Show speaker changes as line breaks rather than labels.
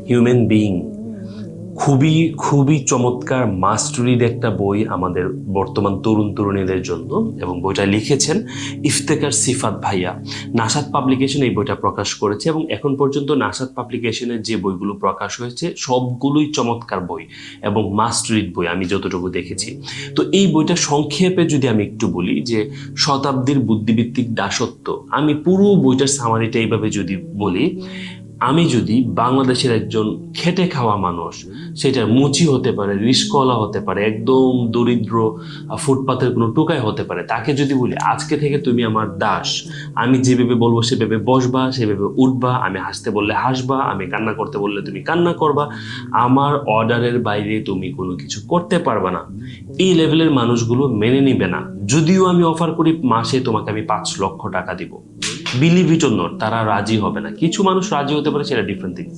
Human being. খুবই খুবই চমৎকার মাস্ট রিড একটা বই আমাদের বর্তমান তরুণ তরুণীদের জন্য, এবং বইটা লিখেছেন ইফতেখার সিফাত ভাইয়া। নাশাদ পাবলিকেশন এই বইটা প্রকাশ করেছে, এবং এখন পর্যন্ত নাশাদ পাবলিকেশনের যে বইগুলো প্রকাশ হয়েছে সবগুলোই চমৎকার বই এবং মাস্ট রিড বই আমি যতটুকু দেখেছি। তো এই বইটা সংক্ষেপে যদি আমি একটু বলি যে শতাব্দীর বুদ্ধিভিত্তিক দাসত্ব, আমি পুরো বইটার সামারিটা এইভাবে যদি বলি, আমি যদি বাংলাদেশের একজন খেটে খাওয়া মানুষ, সেটা মুচি হতে পারে, রিস্কওয়ালা হতে পারে, একদম দরিদ্র ফুটপাতের কোনো টোকাই হতে পারে, তাকে যদি বলি আজকে থেকে তুমি আমার দাস, আমি যেভাবে বলবো সেভাবে বসবা, সেভাবে উঠবা, আমি হাসতে বললে হাসবা, আমি কান্না করতে বললে তুমি কান্না করবা, আমার অর্ডারের বাইরে তুমি কোনো কিছু করতে পারবা না, এই লেভেলের মানুষগুলো মেনে নিবে না। যদিও আমি অফার করি মাসে তোমাকে আমি 5 লক্ষ টাকা দিব, বিলিভ ইট অর নট, তারা রাজি হবে না। কিছু মানুষ রাজি হতে পারে, সেটা ডিফারেন্ট থিংস।